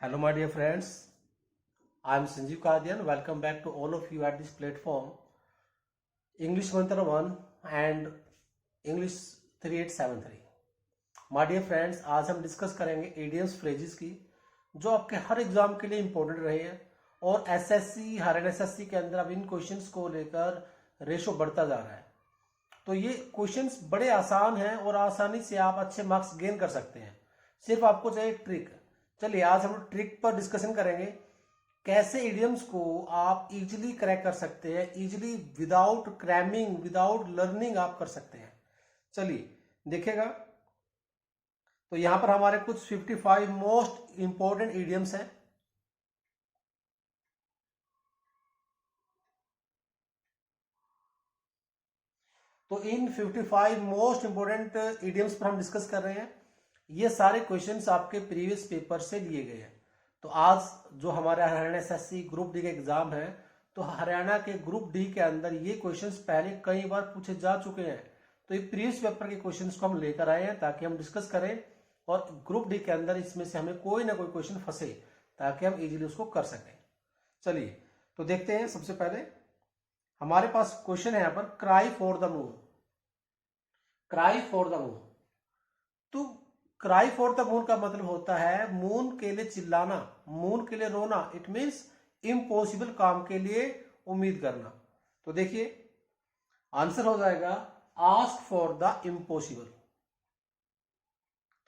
Hello, my dear friends. I am Sanjeev Kadian. Welcome back to all of you at this platform, English Mantra 1 and English 3873. My dear friends, आज हम discuss करेंगे idioms phrases की जो आपके हर exam के लिए important रहे हैं और एसएससी हर एसएससी के अंदर अब इन क्वेश्चंस को लेकर रेशो बढ़ता जा रहा है। तो ये क्वेश्चंस बड़े आसान हैं और आसानी से आप अच्छे मार्क्स गेन कर सकते हैं। सिर्फ आपको चाहिए ट्रिक। चलिए आज हम ट्रिक पर डिस्कशन करेंगे, कैसे इडियम्स को आप इजीली क्रैक कर सकते हैं, easily without cramming without learning आप कर सकते हैं। चलिए देखिएगा, तो यहां पर हमारे कुछ 55 मोस्ट इंपॉर्टेंट इडियम्स हैं। तो इन 55 मोस्ट इंपॉर्टेंट इडियम्स पर हम डिस्कस कर रहे हैं। ये सारे क्वेश्चंस आपके प्रीवियस पेपर से लिए गए हैं। तो आज जो हमारे हरियाणा एसएससी ग्रुप डी का एग्जाम है, तो हरियाणा के ग्रुप डी के अंदर ये क्वेश्चंस पहले कई बार पूछे जा चुके हैं। तो ये प्रीवियस पेपर के क्वेश्चंस को हम लेकर आए हैं ताकि हम डिस्कस करें और ग्रुप डी के अंदर इसमें से हमें कोई ना कोई क्वेश्चन फंसे ताकि हम इजीली उसको कर सकें। चलिए तो देखते हैं। सबसे पहले हमारे पास क्वेश्चन है यहाँ पर, cry for the moon. Cry for the moon, तो क्राई फॉर द मून का मतलब होता है मून के लिए चिल्लाना, मून के लिए रोना। इट मीन्स इम्पॉसिबल काम के लिए उम्मीद करना। तो देखिए आंसर हो जाएगा आस्क फॉर द इम्पॉसिबल।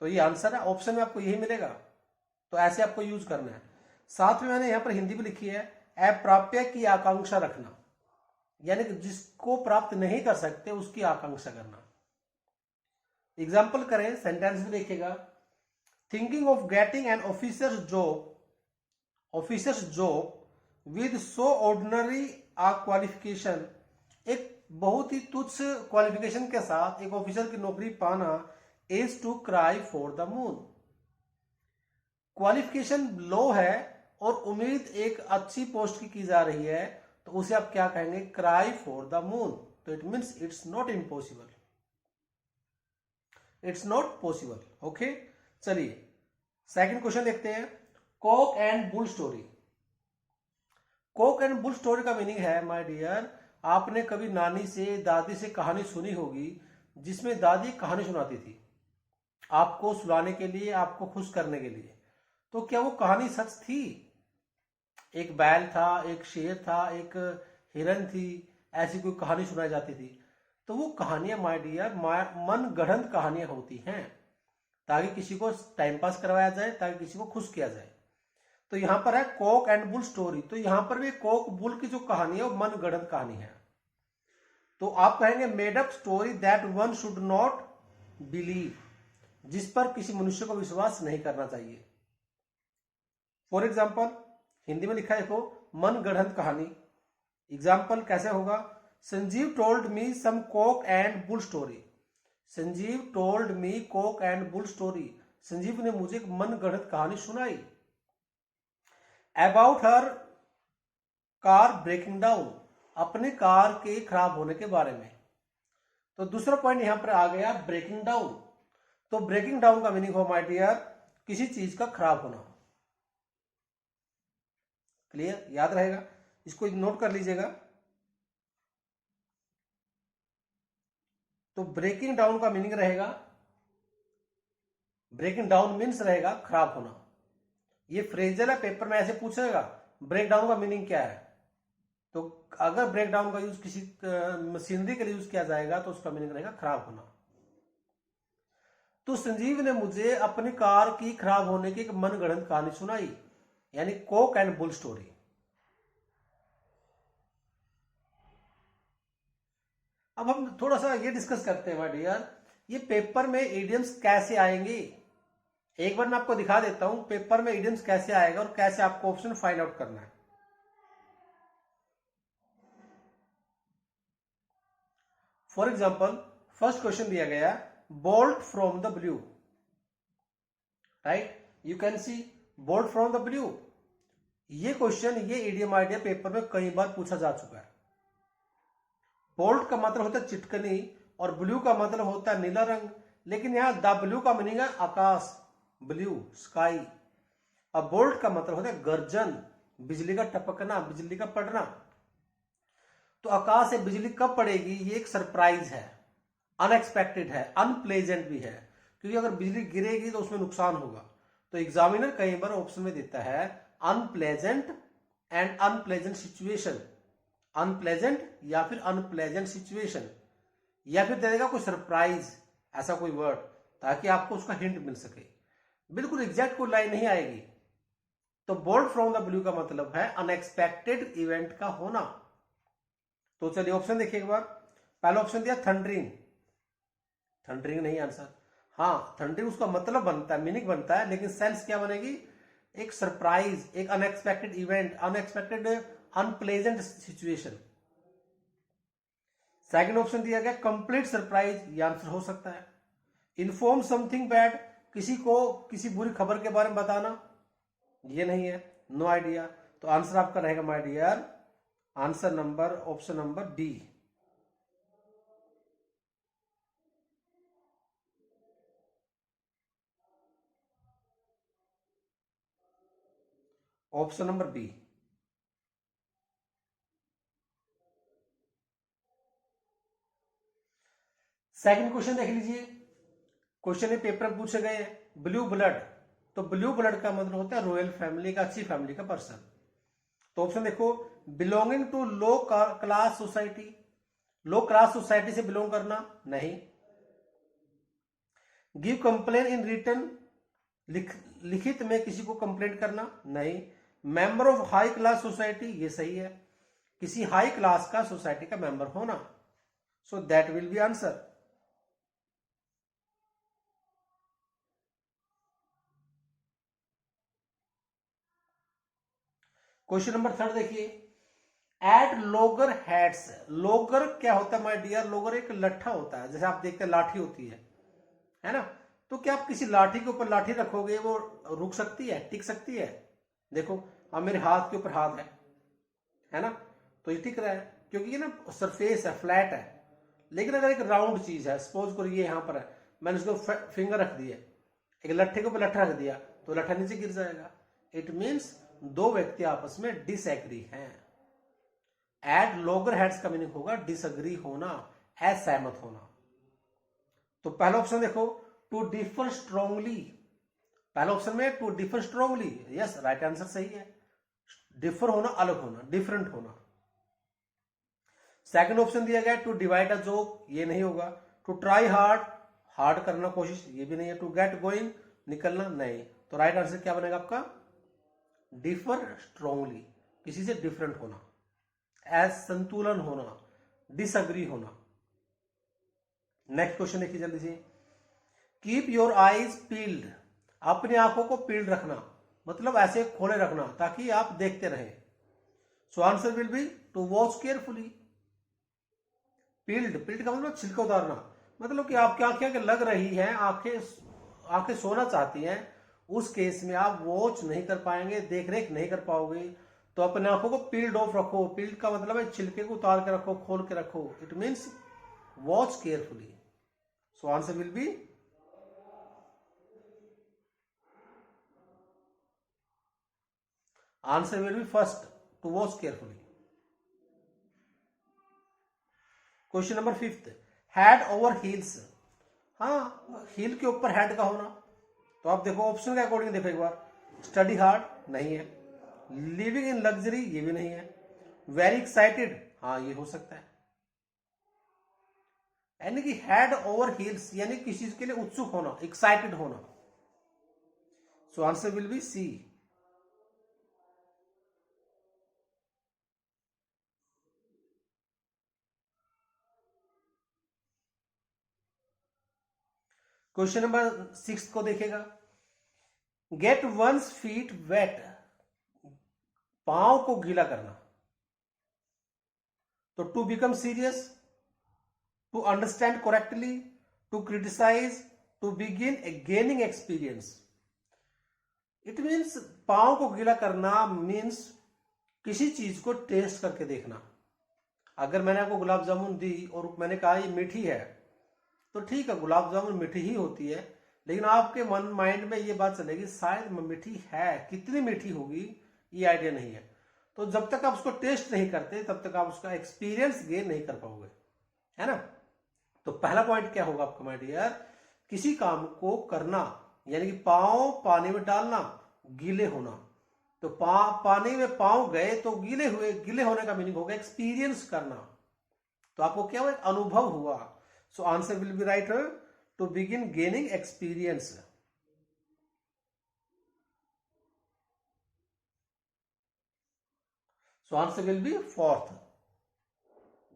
तो ये आंसर है, ऑप्शन में आपको यही मिलेगा। तो ऐसे आपको यूज करना है। साथ में मैंने यहां पर हिंदी भी लिखी है, अप्राप्य की आकांक्षा रखना, यानी कि जिसको प्राप्त नहीं कर सकते उसकी आकांक्षा करना। एग्जाम्पल करें, सेंटेंस भी देखिएगा, thinking of getting an officer's job with so ordinary uh qualification. एक बहुत ही तुच्छ क्वालिफिकेशन के साथ एक ऑफिसर की नौकरी पाना is to cry for the moon. Qualification low है और उम्मीद एक अच्छी पोस्ट की जा रही है, तो उसे आप क्या कहेंगे? Cry for the moon. तो it means it's not impossible, it's not possible. Okay, चलिए सेकंड क्वेश्चन देखते हैं, cock and bull story. Cock and bull story का मीनिंग है, माय डियर, आपने कभी नानी से दादी से कहानी सुनी होगी जिसमें दादी कहानी सुनाती थी आपको सुलाने के लिए, आपको खुश करने के लिए। तो क्या वो कहानी सच थी? एक बैल था, एक शेर था, एक हिरन थी, ऐसी कोई कहानी सुनाई जाती थी। तो वो कहानियां माय डियर मन गढ़ंत कहानियां होती हैं ताकि किसी को टाइम पास करवाया जाए, ताकि किसी को खुश किया जाए। तो यहां पर है कॉक एंड बुल स्टोरी। तो यहां पर भी कॉक बुल की जो कहानी है वो मन गढ़ंत कहानी है। तो आप कहेंगे made up story that one should not believe, जिस पर किसी मनुष्य को विश्वास नहीं करना चाहिए। फॉर एग्जाम्पल हिंदी में लिखा है, देखो, मन गढ़ंत कहानी। एग्जाम्पल कैसे होगा? Sanjeev told me some cock and bull story. Sanjeev told me cock and bull story. Sanjeev ने मुझे एक मन गढ़ंत कहानी सुनाई। About her car breaking down, अपने कार के खराब होने के बारे में। तो दूसरा पॉइंट यहां पर आ गया, ब्रेकिंग डाउन। तो ब्रेकिंग डाउन का मीनिंग हो माय डियर किसी चीज का खराब होना। क्लियर? याद रहेगा, इसको नोट कर लीजिएगा। तो ब्रेकिंग डाउन का मीनिंग रहेगा, ब्रेकिंग डाउन मीन्स रहेगा खराब होना। ये फ्रेजल है, पेपर में ऐसे पूछेगा ब्रेक डाउन का मीनिंग क्या है। तो अगर ब्रेक डाउन का यूज किसी मशीनरी के लिए यूज किया जाएगा तो उसका मीनिंग रहेगा खराब होना। तो संजीव ने मुझे अपनी कार की खराब होने की एक मनगढ़ंत कहानी सुनाई, यानी कॉक एंड बुल स्टोरी। अब हम थोड़ा सा ये डिस्कस करते हैं माय डियर, ये पेपर में इडियम्स कैसे आएंगे। एक बार मैं आपको दिखा देता हूं पेपर में इडियम्स कैसे आएगा और कैसे आपको ऑप्शन फाइंड आउट करना है। फॉर एग्जाम्पल फर्स्ट क्वेश्चन दिया गया, bolt from the blue. Right, you can see bolt from the blue. ये क्वेश्चन, ये इडियम आइडिया पेपर में कई बार पूछा जा चुका है। बोल्ट का मतलब होता है चिटकनी और ब्लू का मतलब होता है नीला रंग, लेकिन यहां द ब्लू का मीनिंग है आकाश, ब्लू स्काई। अब बोल्ट का मतलब होता है गर्जन, बिजली का टपकना, बिजली का पड़ना। तो आकाश से बिजली कब पड़ेगी, ये एक सरप्राइज है, अनएक्सपेक्टेड है, अनप्लेजेंट भी है, क्योंकि अगर बिजली गिरेगी तो उसमें नुकसान होगा। तो एग्जामिनर कई बार ऑप्शन में देता है unpleasant and unpleasant situation, unpleasant या फिर अनप्लेजेंट सिचुएशन, या फिर दे देगा कोई सरप्राइज, ऐसा कोई वर्ड, ताकि आपको उसका हिंट मिल सके। बिल्कुल एग्जैक्ट कोई लाइन नहीं आएगी। तो बोल्ट फ्रॉम द ब्लू का मतलब है अनएक्सपेक्टेड इवेंट का होना। तो चलिए ऑप्शन देखिए एक बार। पहला ऑप्शन दिया थंडरिंग, थंडरिंग नहीं आंसर। हाँ, थंडरिंग उसका मतलब बनता है, मीनिंग बनता है, लेकिन सेंस क्या बनेगी, एक सरप्राइज, एक unexpected event, unexpected unpleasant situation. Second option दिया गया कंप्लीट सरप्राइज, ये आंसर हो सकता है। इन्फॉर्म समथिंग बैड, किसी को किसी बुरी खबर के बारे में बताना, ये नहीं है, नो आइडिया। तो आंसर आपका रहेगा my dear, answer number, option number D, option number B. Second question देख लीजिए। क्वेश्चन पेपर में पूछे गए ब्लू ब्लड, तो ब्लू ब्लड का मतलब होता है रॉयल फैमिली का, अच्छी फैमिली का पर्सन। तो ऑप्शन देखो, belonging to low class society, low class society से बिलोंग करना, नहीं। गिव कंप्लेन इन रिटर्न, लिखित में किसी को कंप्लेंट करना, नहीं। Member of high class society, ये सही है, किसी हाई क्लास का सोसाइटी का मेंबर होना। So that will be answer. Question number third देखिए, एट लोगर हेड्स, लोगर क्या होता है माय डियर, लोगर एक लट्ठा होता है, जैसे आप देखते हैं लाठी होती है ना। तो क्या आप किसी लाठी के ऊपर लाठी रखोगे, वो रुक सकती है, टिक सकती है? देखो, अब मेरे हाथ के ऊपर हाथ है ना, तो ये टिक रहा है, क्योंकि ये ना सरफेस है, फ्लैट है। लेकिन अगर एक राउंड चीज है, सपोज करो ये यहां पर है, मैंने उसको फिंगर रख दिया, एक लट्ठे के ऊपर लट्ठा रख दिया, तो लट्ठा नीचे गिर जाएगा। इट मीन्स दो व्यक्ति आपस में डिसएग्री हैं। एट लोगर हेड्स का मीनिंग होगा डिसएग्री होना, असहमत होना। तो पहला ऑप्शन देखो, टू डिफर स्ट्रांगली, पहला ऑप्शन में to differ strongly, yes right answer सही है। डिफर होना, अलग होना, डिफरेंट होना। सेकंड ऑप्शन दिया गया टू डिवाइड अ जोक, ये नहीं होगा। टू ट्राई हार्ड, हार्ड करना कोशिश, ये भी नहीं है। टू गेट गोइंग, निकलना, नहीं। तो राइट आंसर क्या बनेगा आपका, डिफर स्ट्रांगली, किसी से डिफरेंट होना, असंतुलन होना, डिसअग्री होना। नेक्स्ट क्वेश्चन देखिए जल्दी से। कीप योर आईज पील्ड, अपनी आंखों को पील्ड रखना, मतलब ऐसे खोले रखना ताकि आप देखते रहें। So answer will be to watch carefully. Peeled, peeled का मतलब छिलका उतारना, मतलब कि आपकी आंखें लग रही हैं, आंखें सोना चाहती हैं, उस केस में आप वॉच नहीं कर पाएंगे, देख रेख नहीं कर पाओगे। तो अपने आंखों को पील्ड ऑफ रखो, पील्ड का मतलब है छिलके को उतार के रखो, खोल के रखो, it means watch carefully. So answer will be, answer will be first, to watch carefully. Question number fifth, head over heels, हाँ हील के ऊपर हेड का होना। तो आप देखो ऑप्शन के अकॉर्डिंग देखो एक बार, स्टडी हार्ड नहीं है, लिविंग इन लग्जरी ये भी नहीं है, वेरी एक्साइटेड हाँ ये हो सकता है। यानी कि हेड ओवर हील्स यानी किसी चीज के लिए उत्सुक होना, एक्साइटेड होना। So answer will be C. Question number 6 को देखेगा, गेट वंस फीट वेट, पांव को गीला करना। तो to become serious, to understand correctly, to criticise, to begin gaining experience. It means पांव को गीला करना मीन्स किसी चीज को टेस्ट करके देखना। अगर मैंने आपको गुलाब जामुन दी और मैंने कहा ये मीठी है, तो ठीक है गुलाब जामुन मीठी ही होती है, लेकिन आपके मन माइंड में ये बात चलेगी शायद मीठी है, कितनी मीठी होगी ये आइडिया नहीं है। तो जब तक आप उसको टेस्ट नहीं करते तब तक आप उसका एक्सपीरियंस गेन नहीं कर पाओगे, है ना। तो पहला पॉइंट क्या होगा आपका माय डियर, किसी काम को करना यानी कि पांव पानी में डालना, गीले होना। तो पानी में पांव गए तो गीले हुए, गीले होने का मीनिंग होगा एक्सपीरियंस करना। तो आपको क्या हुआ, एक अनुभव हुआ। So answer will be right to begin gaining experience. So answer will be fourth,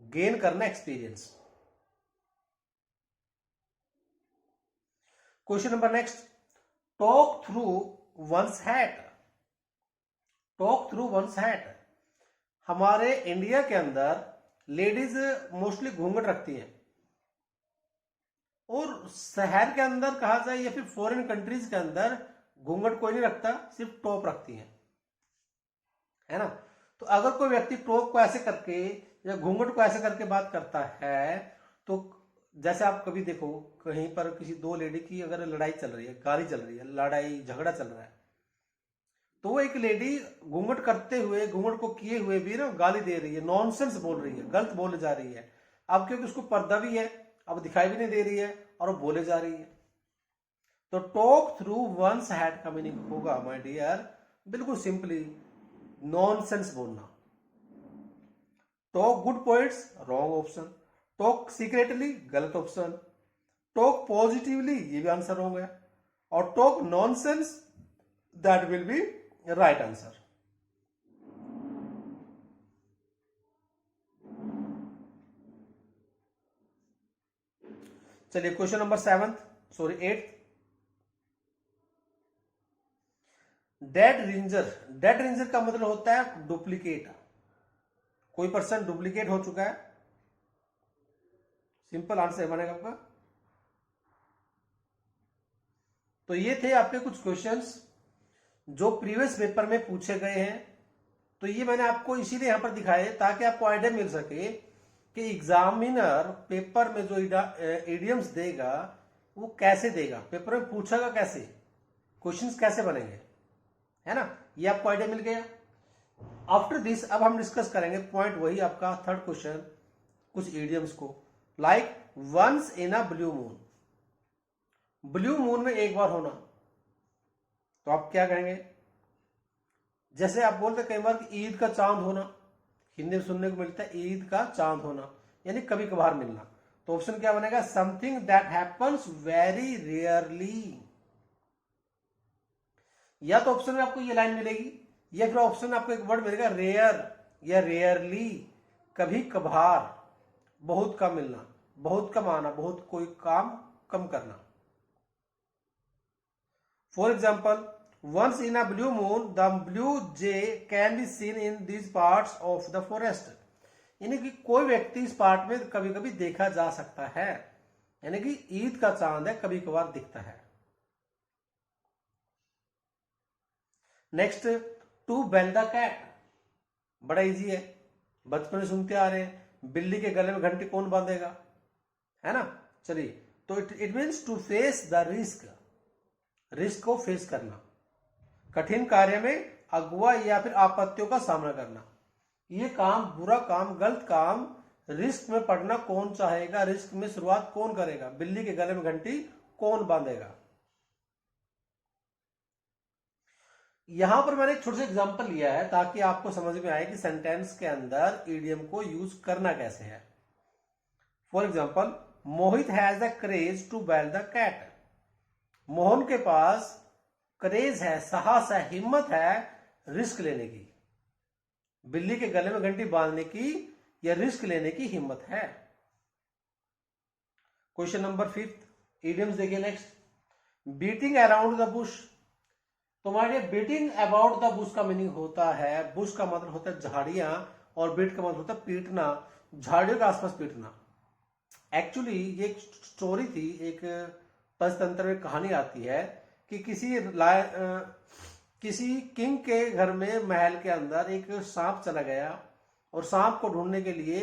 gain करना experience. Question number next, talk through one's hat. Talk through one's hat, हमारे इंडिया के अंदर लेडीज मोस्टली घूंघट रखती हैं, और शहर के अंदर कहा जाए या फिर फॉरेन कंट्रीज के अंदर घूंघट कोई नहीं रखता, सिर्फ टॉप रखती हैं, है ना। तो अगर कोई व्यक्ति टॉप को ऐसे करके या घूंघट को ऐसे करके बात करता है, तो जैसे आप कभी देखो कहीं पर किसी दो लेडी की अगर लड़ाई चल रही है, गाली चल रही है, लड़ाई झगड़ा चल रहा है, तो वो एक लेडी घूंघट करते हुए, घूंघट को किए हुए भी ना गाली दे रही है, नॉनसेंस बोल रही है, गलत बोले जा रही है। अब क्योंकि उसको पर्दा भी है, अब दिखाई भी नहीं दे रही है और वो बोले जा रही है। तो टॉक थ्रू वंस हैड का मीनिंग होगा माय डियर, बिल्कुल सिंपली नॉनसेंस बोलना। Talk good points, wrong option. Talk secretly, गलत ऑप्शन। टॉक पॉजिटिवली, ये भी आंसर रॉन्ग है। और talk nonsense, that will be right answer. चलिए question number 8th, dead ringer. Dead ringer का मतलब होता है डुप्लीकेट, कोई पर्सन डुप्लीकेट हो चुका है। सिंपल आंसर बनेगा आपका। तो ये थे आपके कुछ क्वेश्चंस जो प्रीवियस पेपर में पूछे गए हैं। तो ये मैंने आपको इसीलिए यहां पर दिखाए ताकि आपको आइडिया मिल सके कि एग्जामिनर पेपर में जो इडियम्स देगा वो कैसे देगा, पेपर में पूछेगा कैसे, क्वेश्चंस कैसे बनेंगे, है ना। ये आपको आइडिया मिल गया। आफ्टर दिस अब हम डिस्कस करेंगे पॉइंट वही आपका थर्ड क्वेश्चन, कुछ इडियम्स को, like once in a blue moon. Blue moon में एक बार होना, तो आप क्या कहेंगे। जैसे आप बोलते कई बार ईद का चांद होना, हिंदी में सुनने को मिलता है ईद का चांद होना, यानी कभी कभार मिलना। तो ऑप्शन क्या बनेगा, something that happens very rarely. या तो ऑप्शन में आपको ये लाइन मिलेगी, या फिर ऑप्शन में आपको एक वर्ड मिलेगा रेयर या रेयरली, कभी कभार, बहुत कम मिलना, बहुत कम आना, बहुत कोई काम कम करना। For example, once in a blue moon the blue jay can be seen in these parts of the forest। यानी कि कोई व्यक्ति इस पार्ट में कभी कभी देखा जा सकता है, यानी कि ईद का चांद है, कभी कभार दिखता है। Next, to bell the cat, बड़ा इजी है, बचपन से सुनते आ रहे हैं, बिल्ली के गले में घंटी कौन बांधेगा, है ना। चलिए, तो it means to face the risk, risk को फेस करना, कठिन कार्य में अगुवा या फिर आपत्तियों का सामना करना। ये काम, बुरा काम, गलत काम, रिस्क में पड़ना कौन चाहेगा, रिस्क में शुरुआत कौन करेगा, बिल्ली के गले में घंटी कौन बांधेगा। यहां पर मैंने एक छोटा सा एग्जांपल लिया है ताकि आपको समझ में आए कि सेंटेंस के अंदर ईडियम को यूज करना कैसे है। For example, Mohit has the craze to bell the cat. Mohan के पास क्रेज है, साहस है, हिम्मत है रिस्क लेने की, बिल्ली के गले में घंटी बांधने की या रिस्क लेने की हिम्मत है। क्वेश्चन नंबर 5, इडियम्स देखिए next, beating around the Bush. तुम्हारे बीटिंग अबाउट द बुश का मीनिंग होता है, बुश का मतलब होता है झाड़ियां, और बीट का मतलब होता है पीटना, झाड़ियों के आसपास पीटना। एक्चुअली ये एक स्टोरी थी, एक पंचतंत्र में कहानी आती है कि किसी किंग के घर में, महल के अंदर एक सांप चला गया, और सांप को ढूंढने के लिए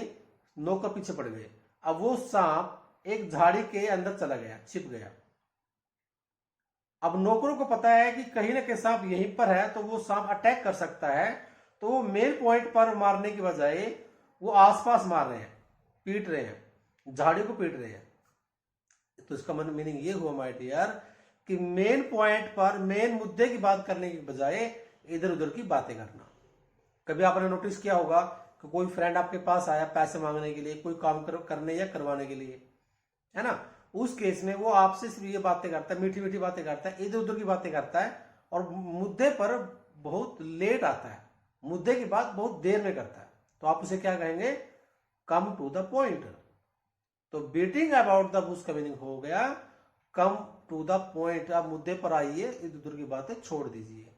नौकर पीछे पड़ गए। अब वो सांप एक झाड़ी के अंदर चला गया, छिप गया। अब नौकरों को पता है कि कहीं ना कहीं सांप यहीं पर है, तो वो सांप अटैक कर सकता है, तो वो मेन पॉइंट पर मारने की बजाय वो आसपास मार रहे हैं, पीट रहे हैं, झाड़ी को पीट रहे हैं। तो इसका मीनिंग ये हुआ माय डियर कि मेन पॉइंट पर मेन मुद्दे की बात करने की बजाय इधर उधर की बातें करना। कभी आपने नोटिस किया होगा कि कोई फ्रेंड आपके पास आया पैसे मांगने के लिए, कोई काम करने या करवाने के लिए, है ना, उस केस में वो आपसे सिर्फ ये बातें करता है, मीठी मीठी बातें करता है, इधर उधर की बातें करता है, और मुद्दे पर बहुत लेट आता है, मुद्दे की बात बहुत देर में करता है, तो आप उसे क्या कहेंगे, कम टू द पॉइंट। तो बीटिंग अबाउट द बुश का मीनिंग हो गया कम टू द पॉइंट, आप मुद्दे पर आइए, इधर उधर की बातें छोड़ दीजिए।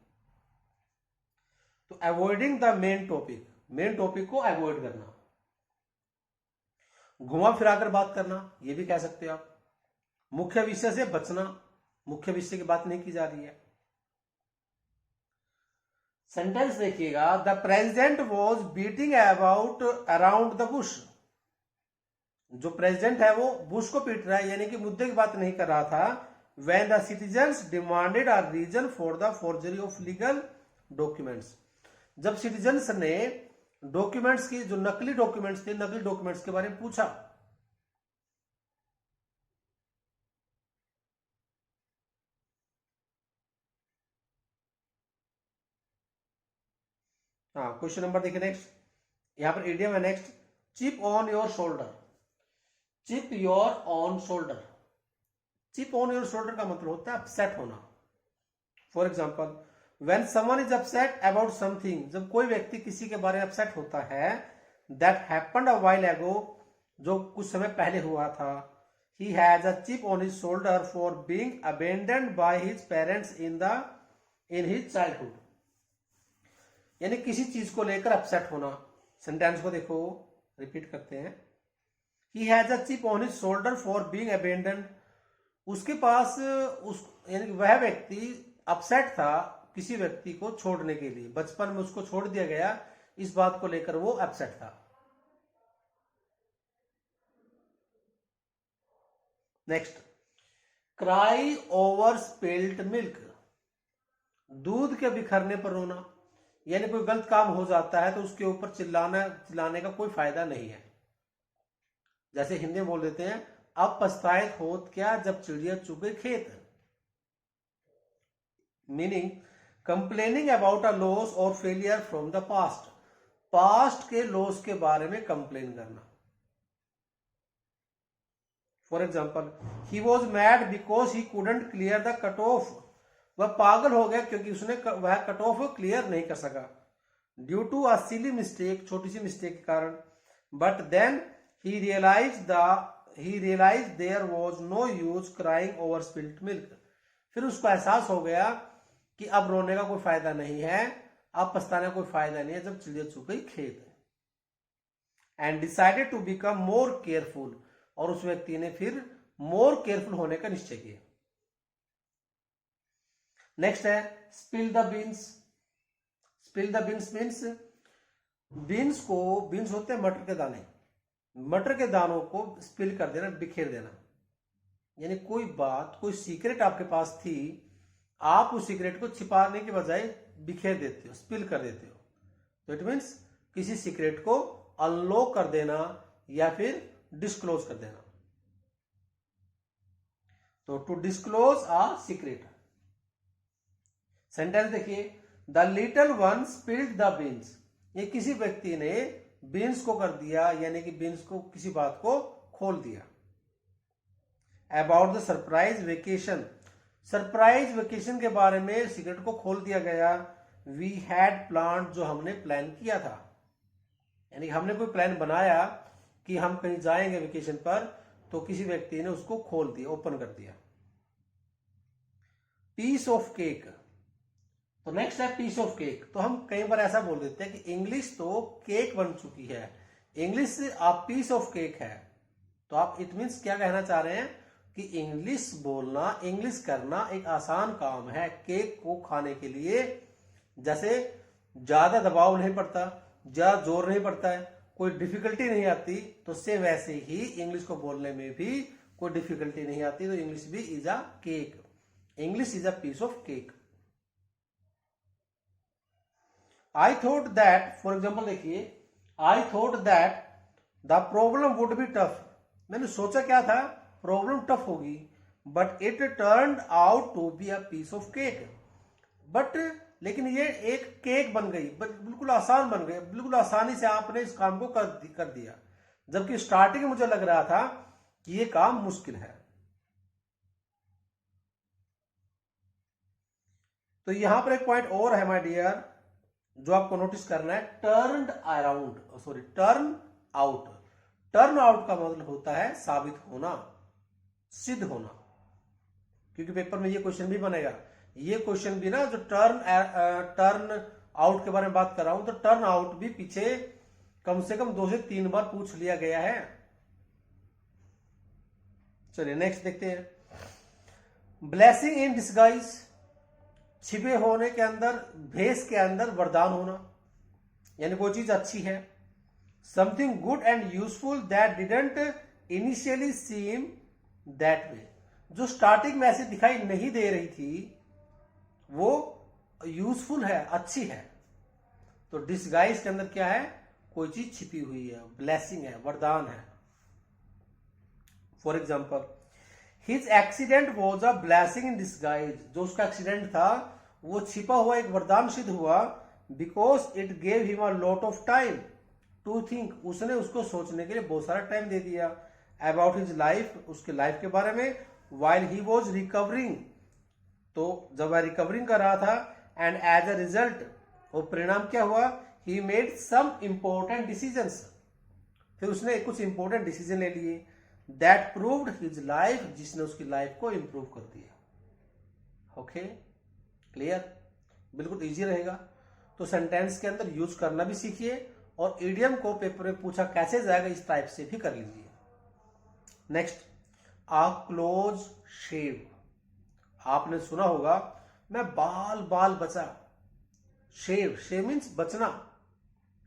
तो avoiding the main topic, main topic को अवॉइड करना, घुमा फिराकर बात करना, ये भी कह सकते हो आप। मुख्य विषय से बचना, मुख्य विषय की बात नहीं की जा रही है। सेंटेंस देखिएगा, the president was beating about around the Bush. जो प्रेसिडेंट है वो बुश को पीट रहा है, यानी कि मुद्दे की बात नहीं कर रहा था। When the citizens demanded a reason for the forgery of legal documents, जब सिटीजन्स ने डॉक्यूमेंट्स की, जो नकली डॉक्यूमेंट्स थे, नकली डॉक्यूमेंट्स के बारे में पूछा। हाँ, क्वेश्चन नंबर देखिए नेक्स्ट, यहां पर इडियम है next, chip on your shoulder. Chip your on shoulder, chip on your shoulder का मतलब होता है अपसेट होना। For example, when someone is upset about something, जब कोई व्यक्ति किसी के बारे में अपसेट होता है, दैट हैपेंड अ व्हाइल एगो, जो कुछ समय पहले हुआ था। He has a chip on his shoulder for being abandoned by his parents in his childhood, यानी किसी चीज को लेकर अपसेट होना। सेंटेंस को देखो, रिपीट करते हैं। He has a chip on his shoulder for being abandoned, उसके पास यानी वह व्यक्ति अपसेट था किसी व्यक्ति को छोड़ने के लिए, बचपन में उसको छोड़ दिया गया, इस बात को लेकर वो अपसेट था। Next, cry over spilled milk, दूध के बिखरने पर रोना, यानी कोई गलत काम हो जाता है तो उसके ऊपर चिल्लाने का कोई फायदा नहीं है। जैसे हिंदी में बोल देते हैं, अब पछताए होत क्या जब चिड़िया चुग गई खेत। Meaning, complaining about a loss और failure from the past, past के लॉस के बारे में कंप्लेन करना। For example, he was mad because he couldn't clear the cut off, वह पागल हो गया क्योंकि उसने वह कट ऑफ क्लियर नहीं कर सका, due to a silly mistake, छोटी सी मिस्टेक के कारण। But then he realise there was no use crying over spilled milk, फिर उसको एहसास हो गया कि अब रोने का कोई फायदा नहीं है, अब पछताने का कोई फायदा नहीं है जब चिड़िया चुग गई खेत। And decided to become more careful, और उस व्यक्ति ने फिर मोर केयरफुल होने का निश्चय किया। नेक्स्ट है spill the beans. Spill the beans means, beans होते हैं मटर के दाने, मटर के दानों को स्पिल कर देना, बिखेर देना, यानी कोई बात, कोई सीक्रेट आपके पास थी, आप उस सीक्रेट को छिपाने के बजाय बिखेर देते हो, स्पिल कर देते हो। तो इट मीन्स किसी सीक्रेट को अनलॉक कर देना या फिर डिस्क्लोज कर देना। तो to disclose a secret. Sentence देखिए, the little one spilled the beans, ये किसी व्यक्ति ने बीन्स को कर दिया, यानी कि बीन्स को, किसी बात को खोल दिया। About the surprise vacation, surprise vacation के बारे में सीक्रेट को खोल दिया गया। वी हैड प्लान, जो हमने प्लान किया था, यानी हमने कोई प्लान बनाया कि हम कहीं जाएंगे वेकेशन पर, तो किसी व्यक्ति ने उसको खोल दिया, ओपन कर दिया। पीस ऑफ केक, तो नेक्स्ट है पीस ऑफ केक। तो हम कई बार ऐसा बोल देते हैं कि इंग्लिश तो केक बन चुकी है, इंग्लिश आप पीस ऑफ केक है, तो आप इट मीन्स क्या कहना चाह रहे हैं कि इंग्लिश बोलना, इंग्लिश करना एक आसान काम है केक को खाने के लिए। जैसे ज्यादा दबाव नहीं पड़ता, ज्यादा जोर नहीं पड़ता है, कोई डिफिकल्टी नहीं आती, तो सेम वैसे ही इंग्लिश को बोलने में भी कोई डिफिकल्टी नहीं आती, तो इंग्लिश भी is a cake. English is a piece of cake. I thought that, for example देखिए, I thought that the problem would be tough. मैंने सोचा क्या था, प्रॉब्लम टफ होगी, but it turned out to be a piece of cake. But लेकिन ये एक cake बन गई, बिल्कुल आसान बन गई, बिल्कुल आसानी से आपने इस काम को कर दिया, जबकि स्टार्टिंग में मुझे लग रहा था कि ये काम मुश्किल है. तो यहां पर एक पॉइंट और है माय डियर, जो आपको नोटिस करना है. Turn around, sorry, turn out. Turn out का मतलब होता है साबित होना, सिद्ध होना, क्योंकि पेपर में ये क्वेश्चन भी बनेगा. ये क्वेश्चन भी ना, जो टर्न आउट के बारे में बात कर रहा हूं, तो टर्न आउट भी पीछे कम से कम 2 से 3 बार पूछ लिया गया है. चलिए नेक्स्ट देखते हैं. ब्लेसिंग इन डिस्गाइज, छिपे होने के अंदर, भेष के अंदर वरदान होना, यानी कोई चीज अच्छी है. Something good and useful that didn't initially seem that way, जो स्टार्टिंग में ऐसे दिखाई नहीं दे रही थी, वो यूजफुल है, अच्छी है. तो डिस्गाइज के अंदर क्या है, कोई चीज छिपी हुई है, ब्लेसिंग है, वरदान है. For example, his accident was a blessing in disguise, जो उसका एक्सीडेंट था वो छिपा हुआ एक वरदान सिद्ध हुआ. Because it gave him a lot of time to think, उसने उसको सोचने के लिए बहुत सारा टाइम दे दिया. अबाउट हिज लाइफ, उसके लाइफ के बारे में. वाइल ही वॉज रिकवरिंग, तो जब वह रिकवरिंग कर रहा था. एंड एज अ रिजल्ट, और परिणाम क्या हुआ, he made some important decisions, फिर उसने कुछ इंपॉर्टेंट डिसीजन ले लिए. दैट प्रूव्ड हिज लाइफ, जिसने उसकी लाइफ को इंप्रूव कर दिया. ओके, क्लियर, बिल्कुल इजी रहेगा. तो सेंटेंस के अंदर यूज करना भी सीखिए, और इडियम को पेपर में पूछा कैसे जाएगा इस टाइप से भी कर लीजिए. नेक्स्ट, आ क्लोज शेव. आपने सुना होगा, मैं बाल बचा. शेव, शेव मीन्स बचना.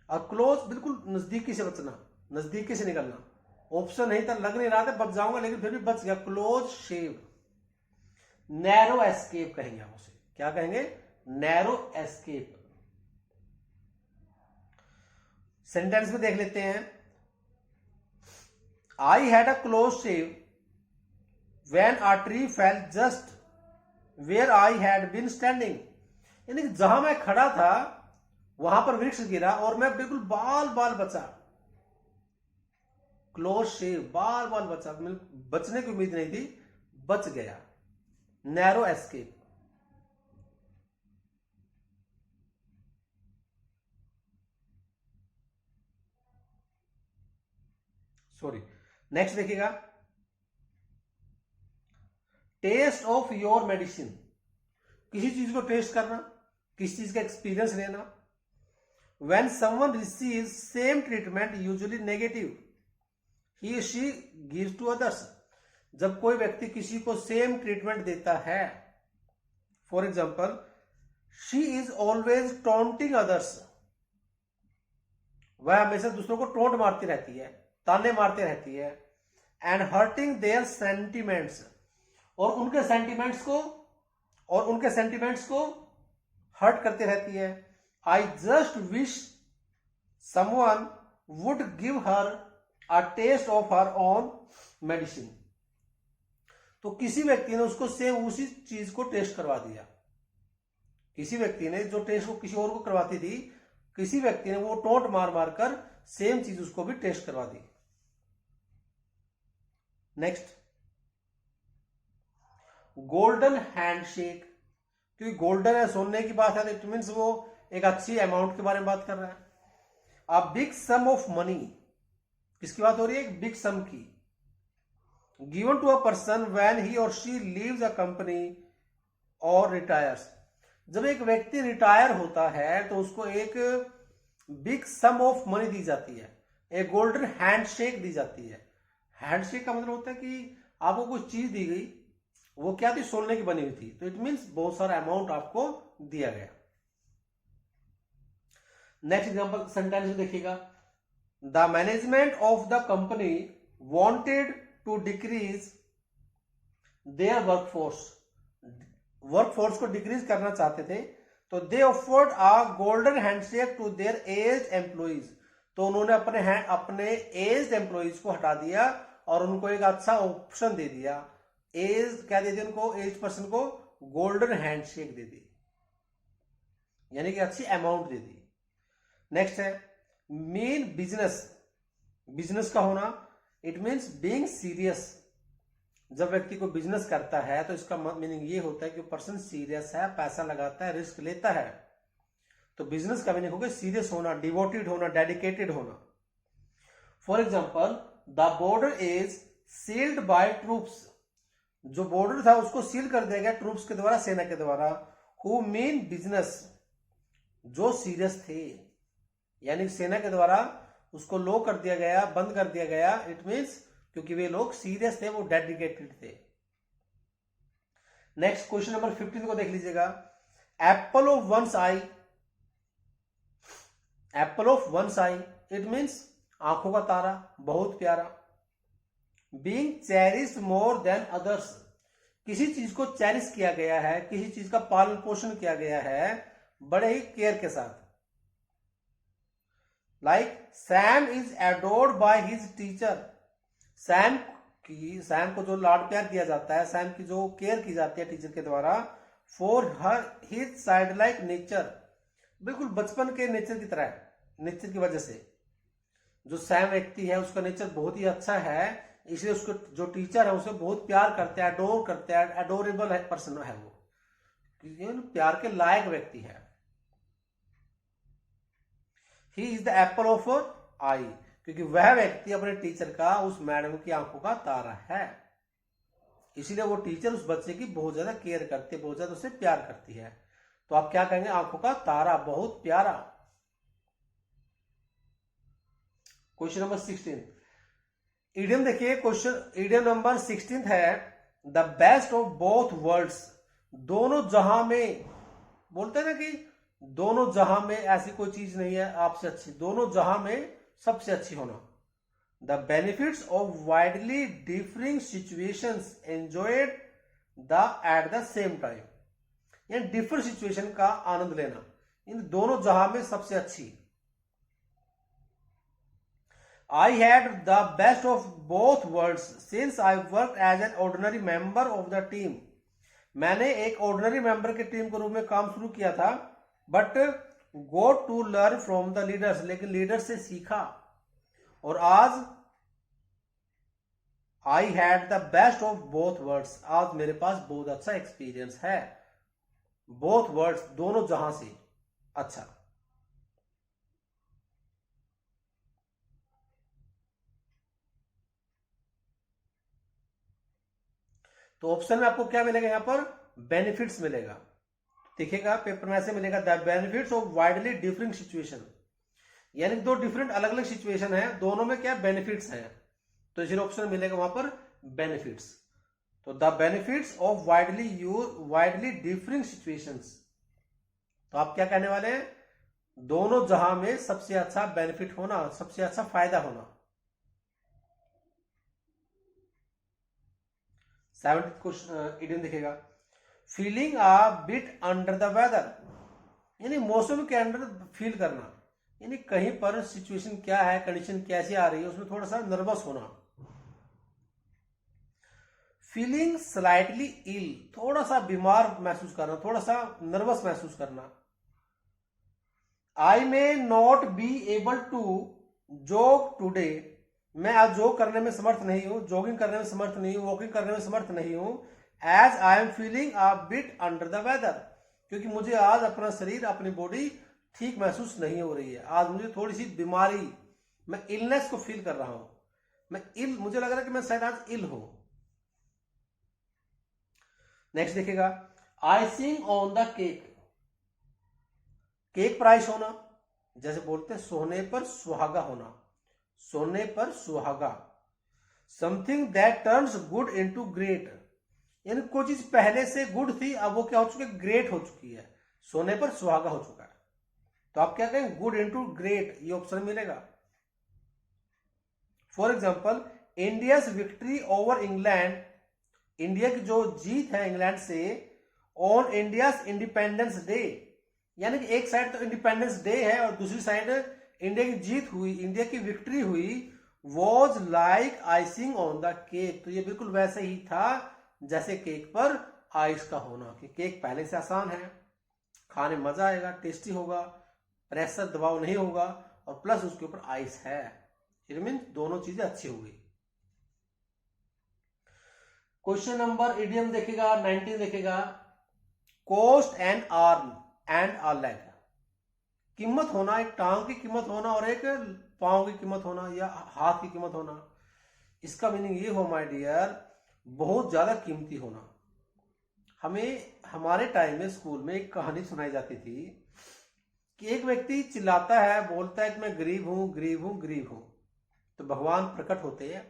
आ क्लोज, बिल्कुल नजदीकी से बचना, नजदीकी से निकलना. ऑप्शन नहीं था, लग नहीं रहा था बच जाऊंगा, लेकिन फिर भी बच गया. क्लोज शेव. नैरो एस्केप कहेंगे हम उसे. क्या कहेंगे, नैरो एस्केप. सेंटेंस में देख लेते हैं. I had a close shave when a tree fell just where I had been standing, यानी कि जहां मैं खड़ा था वहां पर वृक्ष गिरा और मैं बिल्कुल बाल बचा. क्लोज शेव, बाल बचा, बचने की उम्मीद नहीं थी, बच गया. Narrow escape. सॉरी, नेक्स्ट देखिएगा. टेस्ट ऑफ योर मेडिसिन, किसी चीज को टेस्ट करना, किसी चीज का एक्सपीरियंस लेना. When someone receives same treatment usually negative, he she gives to others, जब कोई व्यक्ति किसी को सेम ट्रीटमेंट देता है. For example, she is always taunting others, वह हमेशा दूसरों को टोंट मारती रहती है, ताने मारती रहती है. एंड हर्टिंग देयर सेंटिमेंट्स, और उनके सेंटिमेंट्स को हर्ट करती रहती है. I just wish someone would give her a taste of her own medicine, तो किसी व्यक्ति ने उसको सेम उसी चीज को टेस्ट करवा दिया. किसी व्यक्ति ने जो टेस्ट को किसी और को करवाती थी, किसी व्यक्ति ने वो टोंट मार कर सेम चीज उसको भी टेस्ट करवा दी. नेक्स्ट, गोल्डन हैंडशेक, क्योंकि गोल्डन है, सोने की बात है, तो इट मीन्स वो एक अच्छी अमाउंट के बारे में बात कर रहा है. A big sum of money, किसकी बात हो रही है, एक बिग सम की. Given to a person when he और शी लीव्स अ कंपनी और रिटायर्स, जब एक व्यक्ति रिटायर होता है तो उसको एक बिग सम ऑफ मनी दी जाती है, एक गोल्डन हैंडशेक दी जाती है. हैंडशेक का मतलब होता है कि आपको कुछ चीज दी गई, वो क्या थी, सोने की बनी हुई थी, तो इट मीन्स बहुत सारा अमाउंट आपको दिया गया. नेक्स्ट एग्जांपल सेंटेंस में देखिएगा. The management of the company wanted to decrease their workforce, workforce को डिक्रीज करना चाहते थे, तो they offered a golden handshake to their aged employees. तो उन्होंने अपने एज्ड एम्प्लॉइज को हटा दिया और उनको एक अच्छा ऑप्शन दे दिया। एज क्या दे दिया उनको? एज पर्सन को गोल्डन हैंडशेक दे दी, यानी कि अच्छी अमाउंट दे दी। नेक्स्ट है मीन बिजनेस। बिजनेस का होना, इट मीन्स बीइंग सीरियस। जब व्यक्ति को बिजनेस करता है तो इसका मीनिंग ये होता है कि पर्सन सीरियस है, पैसा लगाता है, रिस्क लेता है। तो बिजनेस का मीनिंग होगा सीरियस होना, डिवोटेड होना, डेडिकेटेड होना। For example, the border is sealed by troops. जो बॉर्डर था उसको सील कर दिया गया ट्रूप्स के द्वारा, सेना के द्वारा। हु मीन बिजनेस, जो सीरियस थे, यानी सेना के द्वारा उसको लो कर दिया गया, बंद कर दिया गया। इट मीन्स क्योंकि वे लोग सीरियस थे, वो डेडिकेटेड थे। नेक्स्ट क्वेश्चन नंबर 15 को देख लीजिएगा। Apple of one's eye. Apple of one's eye, it means आंखों का तारा, बहुत प्यारा। Being cherished more than others, किसी चीज को चेरिश किया गया है, किसी चीज का पालन पोषण किया गया है बड़े ही केयर के साथ। Like Sam is adored by his teacher. Sam को जो लाड प्यार दिया जाता है, सैम की जो केयर की जाती है टीचर के द्वारा। For her his side like nature, बिल्कुल बचपन के नेचर की तरह, नेचर की वजह से। जो सैम व्यक्ति है उसका नेचर बहुत ही अच्छा है, इसलिए उसको जो टीचर है उसे बहुत प्यार करते हैं, एडोर करते हैं। एडोरेबल है पर्सन है वो, प्यार के लायक व्यक्ति है। He is the apple of eye, क्योंकि वह व्यक्ति अपने टीचर का, उस मैडम की आंखों का तारा है। इसीलिए वो टीचर उस बच्चे की बहुत ज्यादा केयर करती है, बहुत ज्यादा उससे प्यार करती है। तो आप क्या कहेंगे? आंखों का तारा, बहुत प्यारा। क्वेश्चन नंबर 16 इडियम देखिए। क्वेश्चन इडियम नंबर 16 है the best of both world's. दोनों जहां में, बोलते हैं ना कि दोनों जहां में ऐसी कोई चीज नहीं है आपसे अच्छी, दोनों जहां में सबसे अच्छी होना। The benefits of widely differing situations enjoyed the at the same time, यानी डिफरेंट सिचुएशन का आनंद लेना, इन दोनों जहां में सबसे अच्छी। I had the best of both worlds since I worked as an ordinary member of the team. मैंने एक ऑर्डिनरी मेंबर के टीम के रूप में काम शुरू किया था, but go to learn from the leaders, लेकिन लीडर से सीखा। और आज I had the best of both worlds, आज मेरे पास बहुत अच्छा एक्सपीरियंस है। बोथ वर्ल्ड्स, दोनों जहां से अच्छा। तो ऑप्शन में आपको क्या मिलेगा? यहां पर बेनिफिट्स मिलेगा। देखिएगा पेपर में ऐसे मिलेगा the benefits of widely differing situation, यानी दो डिफरेंट अलग अलग सिचुएशन है, दोनों में क्या बेनिफिट्स है, तो इसलिए ऑप्शन मिलेगा वहां पर बेनिफिट्स। तो the benefits of widely differing situations, तो आप क्या कहने वाले हैं? दोनों जहां में सबसे अच्छा बेनिफिट होना, सबसे अच्छा फायदा होना। 7th क्वेश्चन इडियम दिखेगा feeling a bit under the weather, यानी मौसम के अंदर फील करना, यानी कहीं पर सिचुएशन क्या है, कंडीशन कैसी आ रही है, उसमें थोड़ा सा नर्वस होना। फीलिंग स्लाइटली इल, थोड़ा सा बीमार महसूस करना, थोड़ा सा नर्वस महसूस करना। I may not be able to jog today, मैं आज जॉग करने में समर्थ नहीं हूं, जॉगिंग करने में समर्थ नहीं हूं, वॉकिंग करने में समर्थ नहीं हूं। As I am feeling a bit under the weather, क्योंकि मुझे आज अपना शरीर, अपनी बॉडी ठीक महसूस नहीं हो रही है। आज मुझे थोड़ी सी बीमारी, मैं इलनेस को फील कर रहा हूं, मैं इल, मुझे लग रहा है कि मैं शायद आज इल हूं। नेक्स्ट देखिएगा icing on the cake, cake पर आइस होना, जैसे बोलते हैं सोने पर सुहागा होना, सोने पर सुहागा। Something that turns good into great, यानी कोई चीज पहले से गुड थी, अब वो क्या हो चुकी है? ग्रेट हो चुकी है, सोने पर सुहागा हो चुका है। तो आप क्या कहेंगे? गुड इनटू ग्रेट, ये ऑप्शन मिलेगा। For example India's victory over England, India की जो जीत है इंग्लैंड से, ऑन इंडियाज इंडिपेंडेंस डे, यानी कि एक साइड तो इंडिपेंडेंस डे है और दूसरी साइड इंडिया की जीत हुई, इंडिया की विक्ट्री हुई, was like icing on the cake. तो ये बिल्कुल वैसे ही था जैसे केक पर आइस का होना, कि केक पहले से आसान है, खाने में मजा आएगा, टेस्टी होगा, प्रेशर दबाव नहीं होगा, और प्लस उसके ऊपर आइस है। इट मीन दोनों चीजें अच्छी हो गई। क्वेश्चन नंबर इडियम देखेगा 19 देखेगा, cost and arm and a leg. कीमत होना, एक टांग की कीमत होना और एक पांव की कीमत होना या हाथ की कीमत होना। इसका मीनिंग ये हो माय डियर, बहुत ज्यादा कीमती होना। हमें हमारे टाइम में स्कूल में एक कहानी सुनाई जाती थी कि एक व्यक्ति चिल्लाता है, बोलता है कि मैं गरीब हूं गरीब हूं गरीब हूं। तो भगवान प्रकट होते हैं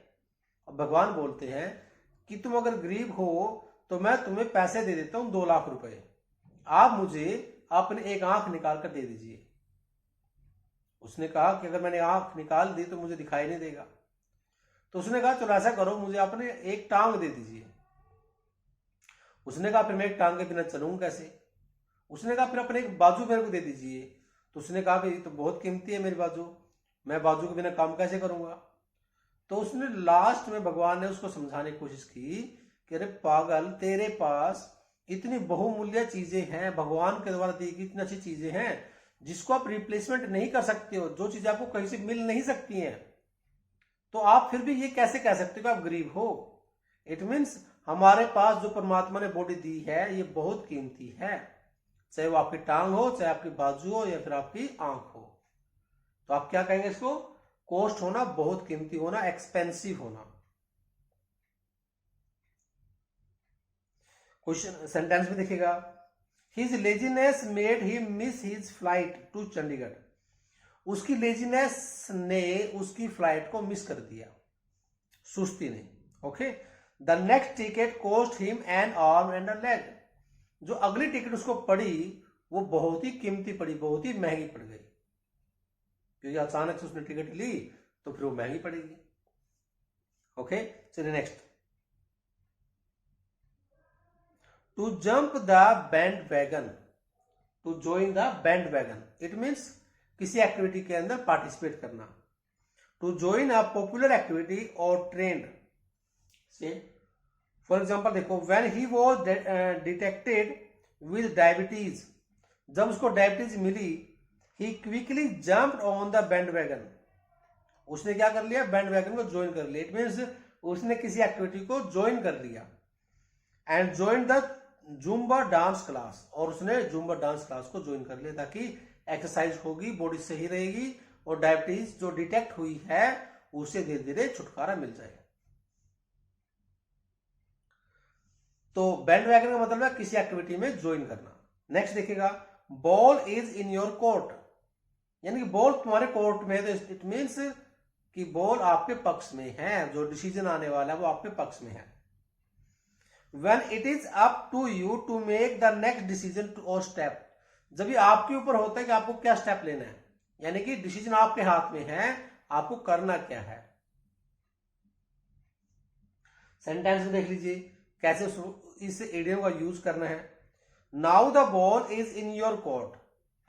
और भगवान बोलते हैं कि तुम अगर गरीब हो तो मैं तुम्हें पैसे दे देता हूं 2 लाख रुपए, आप मुझे अपनी एक आंख निकाल कर दे दीजिए। उसने कहा कि अगर मैंने आंख निकाल दी तो मुझे दिखाई नहीं देगा। तो उसने कहा चलो ऐसा करो, मुझे अपने एक टांग दे दीजिए। उसने कहा फिर मैं एक टांग के बिना चलूंगा कैसे। उसने कहा फिर अपने एक बाजू मेरे को दे दीजिए। तो उसने कहा भाई तो बहुत कीमती है मेरी बाजू, मैं बाजू के बिना काम कैसे करूंगा। तो उसने लास्ट में भगवान ने उसको समझाने की कोशिश की कि अरे पागल, तेरे पास इतनी बहुमूल्य चीजें हैं, भगवान के द्वारा दी गई इतनी अच्छी चीजें हैं जिसको आप रिप्लेसमेंट नहीं कर सकते हो, जो चीजें आपको कहीं से मिल नहीं सकती हैं, तो आप फिर भी ये कैसे कह सकते हो कि आप गरीब हो। इट मीन्स हमारे पास जो परमात्मा ने बॉडी दी है ये बहुत कीमती है, चाहे वो आपकी टांग हो, चाहे आपकी बाजू हो, या फिर आपकी आंख हो। तो आप क्या कहेंगे इसको, कॉस्ट होना, बहुत कीमती होना, एक्सपेंसिव होना। क्वेश्चन सेंटेंस में देखिएगा, his laziness made him miss his flight to Chandigarh. उसकी लेजीनेस ने उसकी फ्लाइट को मिस कर दिया, सुस्ती ने। Okay, the next ticket cost him an arm and a leg. जो अगली टिकट उसको पड़ी वो बहुत ही कीमती पड़ी, बहुत ही महंगी पड़ गई, क्योंकि अचानक से उसने टिकट ली तो फिर वो महंगी पड़ेगी। ओके, चलिए next, to jump the bandwagon, to join the bandwagon, it means किसी एक्टिविटी के अंदर पार्टिसिपेट करना। To join a popular activity और ट्रेंड से, फॉर एग्जाम्पल देखो, when he was detected with diabetes, जब उसको डायबिटीज मिली, he quickly jumped on the bandwagon. उसने क्या कर लिया, बैंड वैगन को ज्वाइन कर लिया। इट मीन्स उसने किसी एक्टिविटी को ज्वाइन कर लिया। And join the Zumba dance class, और उसने जुम्बा डांस क्लास को ज्वाइन कर लिया ताकि एक्सरसाइज होगी, बॉडी सही रहेगी और डायबिटीज जो डिटेक्ट हुई है उससे धीरे धीरे छुटकारा मिल जाएगा। तो बैंड वैगन का मतलब है किसी एक्टिविटी में ज्वाइन करना। नेक्स्ट देखिएगा, ball is in your court, यानी कि बॉल तुम्हारे कोर्ट में है, तो इट मीन्स कि बॉल आपके पक्ष में है, जो डिसीजन आने वाला है वो आपके पक्ष में है। When it is up to you to make the next decision or step, जब ये आपके ऊपर होता है कि आपको क्या स्टेप लेना है, यानी कि डिसीजन आपके हाथ में है, आपको करना क्या है। सेंटेंस में देख लीजिए कैसे इस इडियम का यूज करना है। Now the ball is in your court,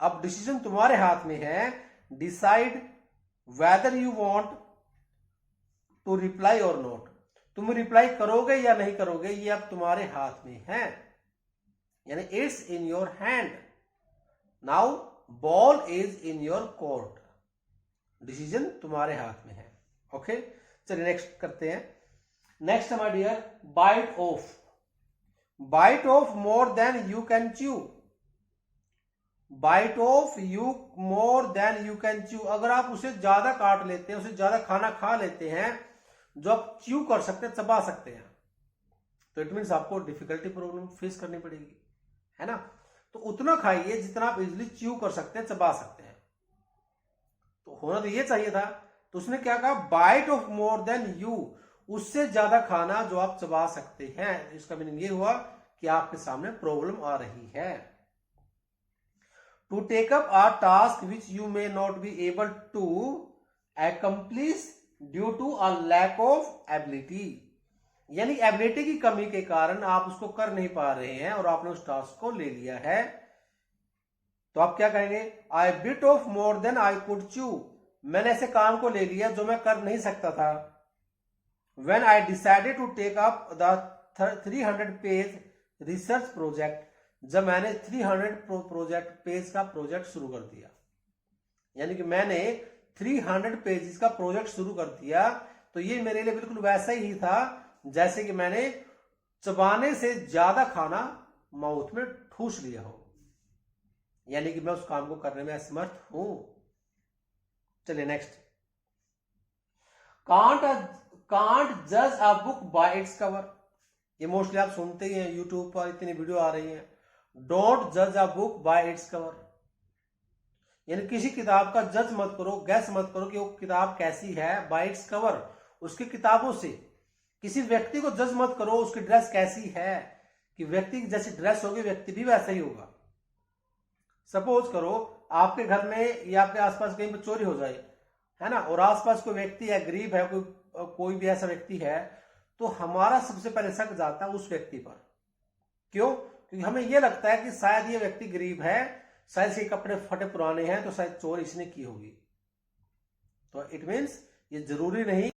अब डिसीजन तुम्हारे हाथ में है, decide whether you want to reply और नॉट, तुम रिप्लाई करोगे या नहीं करोगे, ये अब तुम्हारे हाथ में है, यानी it's in your hand. Now ball is in your court, decision तुम्हारे हाथ में है। ओके, चलिए नेक्स्ट करते हैं। Next my dear, bite off, bite off more than you can chew, bite off you more than you can chew, अगर आप उसे ज्यादा काट लेते हैं, उसे ज्यादा खाना खा लेते हैं जो आप च्यू कर सकते हैं, चबा सकते हैं, तो इट मीन्स आपको डिफिकल्टी प्रॉब्लम फेस करनी पड़ेगी, है ना। तो उतना खाइए जितना आप इजिली च्यू कर सकते हैं, चबा सकते हैं। तो होना तो ये चाहिए था, तो उसने क्या कहा, bite off more than you, उससे ज्यादा खाना जो आप चबा सकते हैं। इसका मीनिंग ये हुआ कि आपके सामने प्रॉब्लम आ रही है। To take up a task which you may not be able to accomplish due to a lack of ability, यानी एबिलिटी की कमी के कारण आप उसको कर नहीं पा रहे हैं और आपने उस टास्क को ले लिया है, तो आप क्या कहेंगे? I bit off more than I could chew, मैंने ऐसे काम को ले लिया जो मैं कर नहीं सकता था। When I decided to take up the 300 page research project, जब मैंने 300 पेज का प्रोजेक्ट शुरू कर दिया, यानी कि मैंने 300 पेजेस का प्रोजेक्ट शुरू कर दिया, तो ये मेरे लिए बिल्कुल वैसा ही था जैसे कि मैंने चबाने से ज्यादा खाना माउथ में ठूस लिया हो, यानी कि मैं उस काम को करने में असमर्थ हूं। चलिए नेक्स्ट, कांट जज a book by its cover, ये मोस्टली आप सुनते ही हैं, यूट्यूब पर इतनी वीडियो आ रही हैं। डोंट जज a book by its cover, यानी किसी किताब का जज मत करो, गैस मत करो कि वो किताब कैसी है बाय इट्स कवर, उसकी किताबों से। किसी व्यक्ति को जज मत करो उसकी ड्रेस कैसी है, कि व्यक्ति की जैसी ड्रेस होगी व्यक्ति भी वैसा ही होगा। सपोज करो आपके घर में या आपके आसपास कहीं पर चोरी हो जाए, है ना, और आसपास कोई व्यक्ति है, गरीब है, कोई भी ऐसा व्यक्ति है, तो हमारा सबसे पहले शक जाता है उस व्यक्ति पर। क्यों? क्योंकि हमें यह लगता है कि शायद ये व्यक्ति गरीब है, शायद इसके कपड़े फटे पुराने हैं, तो शायद चोरी इसने की होगी। तो इट मीन्स ये जरूरी नहीं